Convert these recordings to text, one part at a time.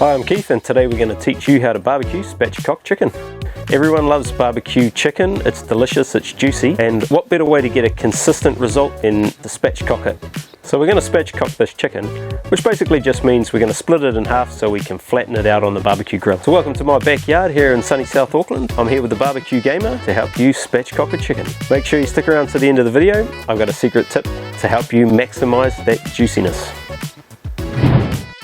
Hi, I'm Keith, and today we're going to teach you how to barbecue spatchcock chicken. Everyone loves barbecue chicken. It's delicious, it's juicy, and what better way to get a consistent result than to spatchcock it. So we're going to spatchcock this chicken, which basically just means we're going to split it in half so we can flatten it out on the barbecue grill. So welcome to my backyard here in sunny South Auckland. I'm here with the Barbecue Gamer to help you spatchcock a chicken. Make sure you stick around to the end of the video. I've got a secret tip to help you maximize that juiciness.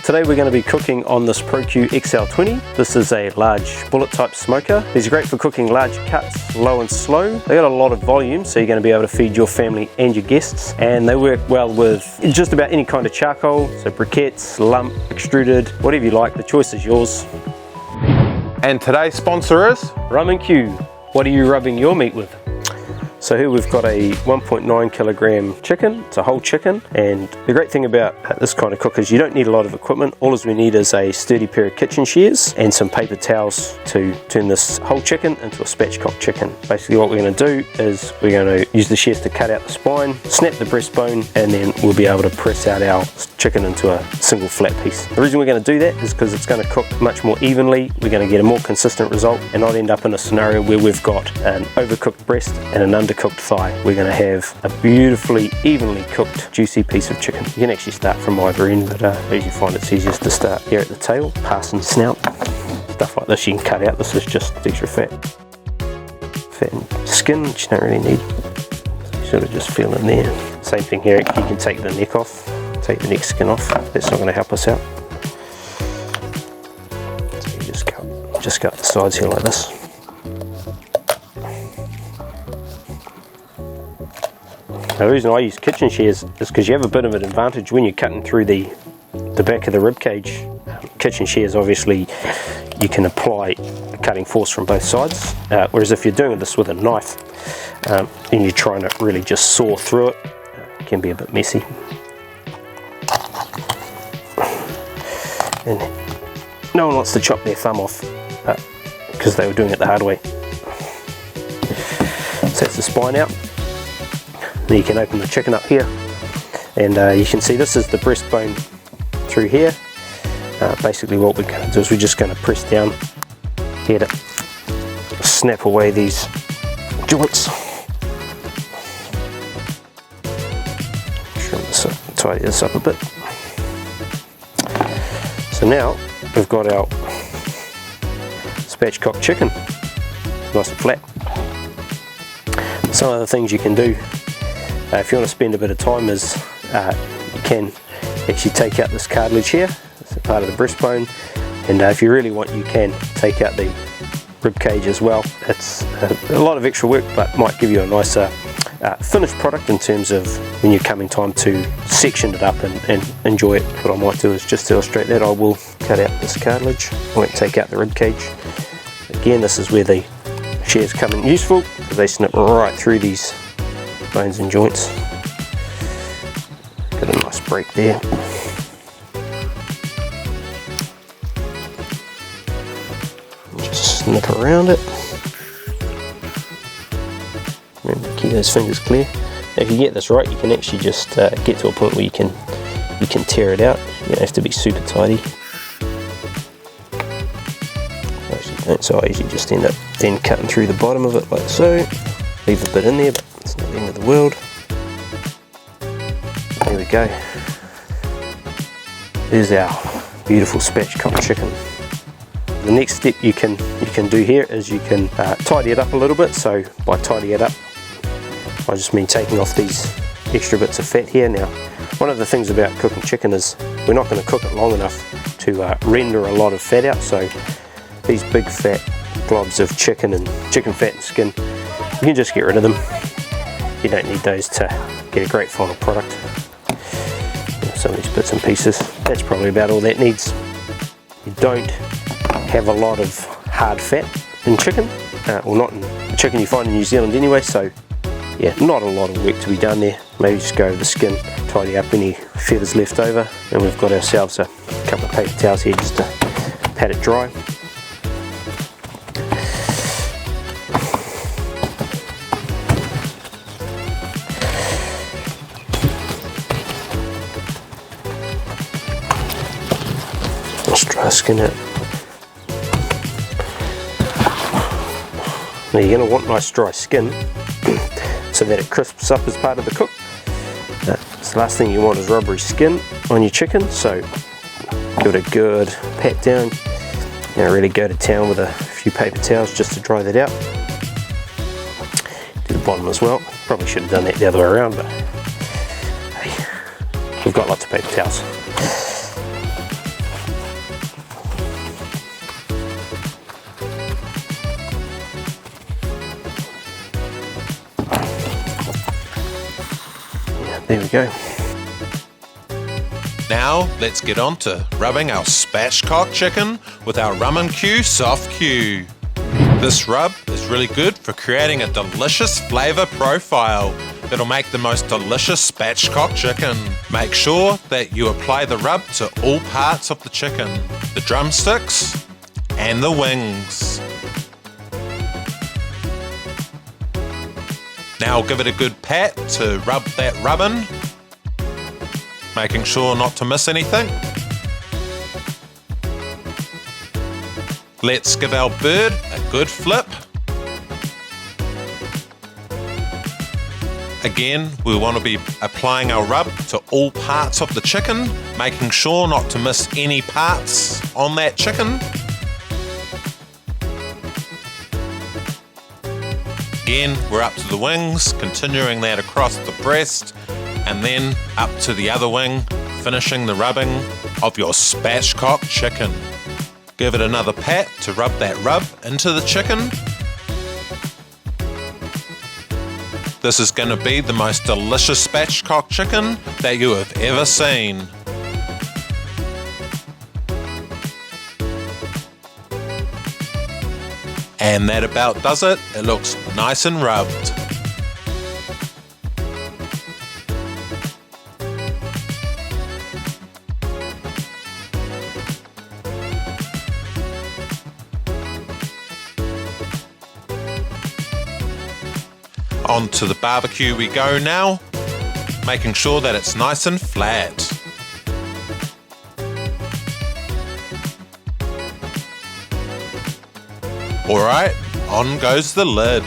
Today we're going to be cooking on this ProQ XL20. This is a large bullet type smoker. These are great for cooking large cuts, low and slow. They got a lot of volume, so you're going to be able to feed your family and your guests. And they work well with just about any kind of charcoal, so briquettes, lump, extruded, whatever you like, the choice is yours. And today's sponsor is Rum and Q. What are you rubbing your meat with? So here we've got a 1.9 kilogram chicken. It's a whole chicken, and the great thing about this kind of cook is you don't need a lot of equipment. All we need is a sturdy pair of kitchen shears and some paper towels to turn this whole chicken into a spatchcock chicken. Basically what we're going to do is we're going to use the shears to cut out the spine, snap the breastbone, and then we'll be able to press out our chicken into a single flat piece. The reason we're going to do that is because it's going to cook much more evenly. We're going to get a more consistent result and not end up in a scenario where we've got an overcooked breast and an undercooked thigh. We're going to have a beautifully evenly cooked juicy piece of chicken. You can actually start from either end, but I usually find it's easiest to start here at the tail, passing snout. Stuff like this you can cut out. This is just extra fat and skin, which you don't really need. So you sort of just feel in there. Same thing here, you can take the neck off, take the neck skin off. That's not going to help us out. So you just cut the sides here like this. Now, the reason I use kitchen shears is because you have a bit of an advantage when you're cutting through the back of the rib cage. Kitchen shears, obviously, you can apply cutting force from both sides, whereas if you're doing this with a knife and you're trying to really just saw through it, it can be a bit messy. And no one wants to chop their thumb off because they were doing it the hard way. So that's the spine out. Then you can open the chicken up here, and you can see this is the breastbone through here. Basically what we're going to do is we're just going to press down here to snap away these joints. Trim this up, tidy this up a bit. So now we've got our spatchcock chicken, nice and flat. Some of the things you can do if you want to spend a bit of time is you can actually take out this cartilage here. It's a part of the breastbone, and if you really want you can take out the rib cage as well. It's a lot of extra work, but might give you a nicer finished product in terms of when you're coming time to section it up and enjoy it. What I might do is just to illustrate that, I will cut out this cartilage. I won't take out the rib cage. Again, this is where the shears come in useful, because they snip right through these bones and joints. Got a nice break there. Just snip around it. Remember to keep those fingers clear. Now, if you get this right, you can actually just get to a point where you can tear it out. You don't have to be super tidy. I actually don't, so I usually just end up then cutting through the bottom of it like so. Leave a bit in there, but it's not the end of the world. There we go. There's our beautiful spatchcock chicken. The next step you can do here is you can tidy it up a little bit. So by tidy it up, I just mean taking off these extra bits of fat here. Now, one of the things about cooking chicken is we're not going to cook it long enough to render a lot of fat out. So these big fat globs of chicken and chicken fat and skin, you can just get rid of them. You don't need those to get a great final product. Some of these bits and pieces, that's probably about all that needs. You don't have a lot of hard fat in chicken, or not in the chicken you find in New Zealand anyway, so yeah, not a lot of work to be done there. Maybe just go over the skin, tidy up any feathers left over, and we've got ourselves a couple of paper towels here just to pat it dry. Just dry skin it. Now you're going to want nice dry skin so that it crisps up as part of the cook. So the last thing you want is rubbery skin on your chicken, so give it a good pat down. Now really go to town with a few paper towels just to dry that out. Do the bottom as well. Probably should have done that the other way around, but hey, we've got lots of paper towels. There we go. Now let's get on to rubbing our Spatchcock chicken with our Rum and Q Soft Q. This rub is really good for creating a delicious flavour profile that'll make the most delicious Spatchcock chicken. Make sure that you apply the rub to all parts of the chicken, the drumsticks and the wings. Now give it a good pat to rub that rub in, making sure not to miss anything. Let's give our bird a good flip. Again, we want to be applying our rub to all parts of the chicken, making sure not to miss any parts on that chicken. Again, we're up to the wings, continuing that across the breast, and then up to the other wing, finishing the rubbing of your Spatchcock chicken. Give it another pat to rub that rub into the chicken. This is going to be the most delicious Spatchcock chicken that you have ever seen. And that about does it. It looks nice and rubbed. On to the barbecue we go now, making sure that it's nice and flat. Alright, on goes the lid.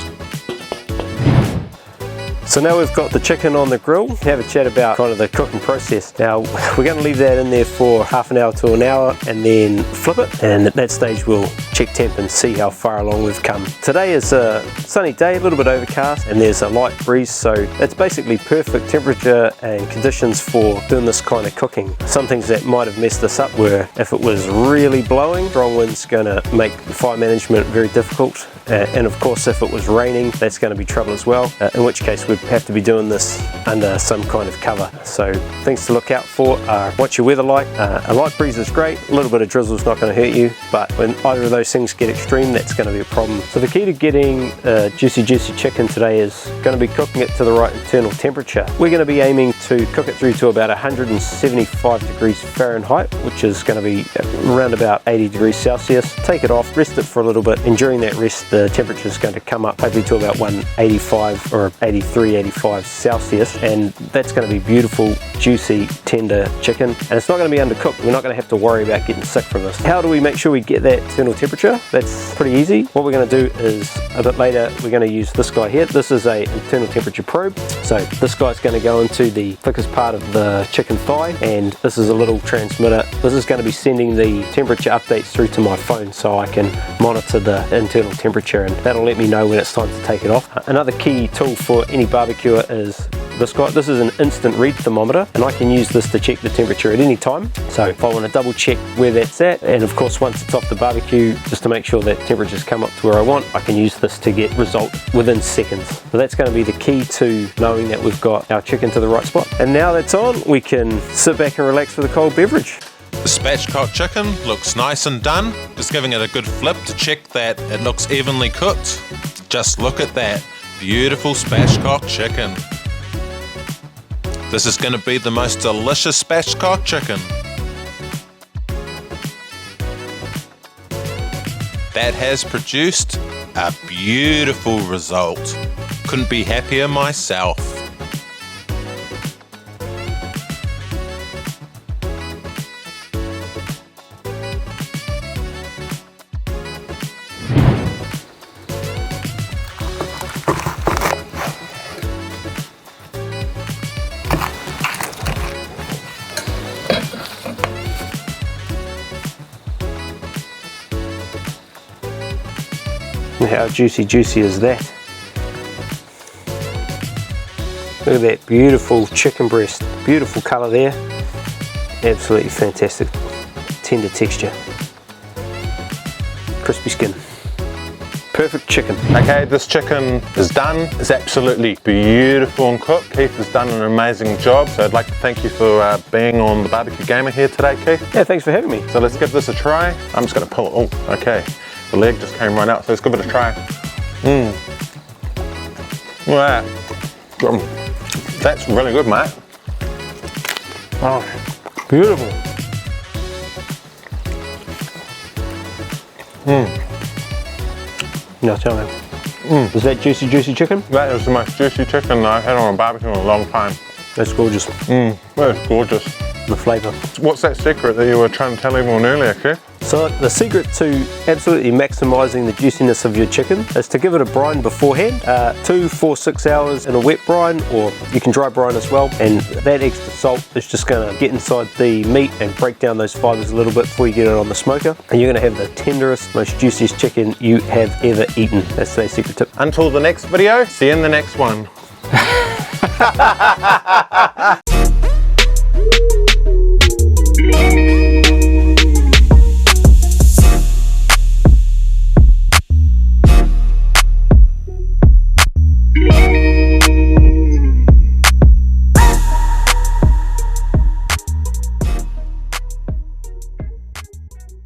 So now we've got the chicken on the grill. Have a chat about kind of the cooking process. Now we're going to leave that in there for half an hour to an hour and then flip it, and at that stage we'll check temp and see how far along we've come. Today is a sunny day, a little bit overcast, and there's a light breeze, so it's basically perfect temperature and conditions for doing this kind of cooking. Some things that might have messed this up were if it was really blowing, strong wind's going to make fire management very difficult. And of course if it was raining, that's going to be trouble as well, in which case we'd have to be doing this under some kind of cover. So things to look out for are what's your weather like. A light breeze is great, a little bit of drizzle is not going to hurt you, but when either of those things get extreme, that's going to be a problem. So the key to getting juicy chicken today is going to be cooking it to the right internal temperature. We're going to be aiming to cook it through to about 175 degrees Fahrenheit, which is going to be around about 80 degrees Celsius. Take it off, rest it for a little bit, and during that rest the temperature is going to come up hopefully to about 185 or 83, 85 Celsius, and that's going to be beautiful, juicy, tender chicken, and it's not going to be undercooked. We're not going to have to worry about getting sick from this. How do we make sure we get that internal temperature? That's pretty easy. What we're going to do is a bit later we're going to use this guy here. This is a internal temperature probe, so this guy's going to go into the thickest part of the chicken thigh, and this is a little transmitter. This is going to be sending the temperature updates through to my phone so I can monitor the internal temperature, and that'll let me know when it's time to take it off. Another key tool for any barbecuer is this guy. This is an instant read thermometer, and I can use this to check the temperature at any time. So if I want to double check where that's at, and of course once it's off the barbecue, just to make sure that temperature's come up to where I want, I can use this to get result within seconds. So that's going to be the key to knowing that we've got our chicken to the right spot. And now that's on, we can sit back and relax with a cold beverage. The Spatchcock chicken looks nice and done. Just giving it a good flip to check that it looks evenly cooked. Just look at that beautiful Spatchcock chicken. This is going to be the most delicious Spatchcock chicken. That has produced a beautiful result. Couldn't be happier myself. And how juicy is that? Look at that beautiful chicken breast. Beautiful colour there. Absolutely fantastic. Tender texture. Crispy skin. Perfect chicken. Okay, this chicken is done. It's absolutely beautiful and cooked. Keith has done an amazing job, so I'd like to thank you for being on the Barbecue Gamer here today, Keith. Yeah, thanks for having me. So let's give this a try. I'm just going to pull it. Oh, okay. The leg just came right out, so let's give it a try. Wow. That's really good, mate. Oh, beautiful. Now tell me, is that juicy chicken? That is the most juicy chicken I've had on a barbecue in a long time. That's gorgeous. That's gorgeous. The flavour. What's that secret that you were trying to tell everyone earlier, Keith? So the secret to absolutely maximising the juiciness of your chicken is to give it a brine beforehand, 2, 4, 6 hours in a wet brine, or you can dry brine as well, and that extra salt is just going to get inside the meat and break down those fibres a little bit before you get it on the smoker, and you're going to have the tenderest, most juiciest chicken you have ever eaten. That's today's secret tip. Until the next video, see you in the next one. Thank you.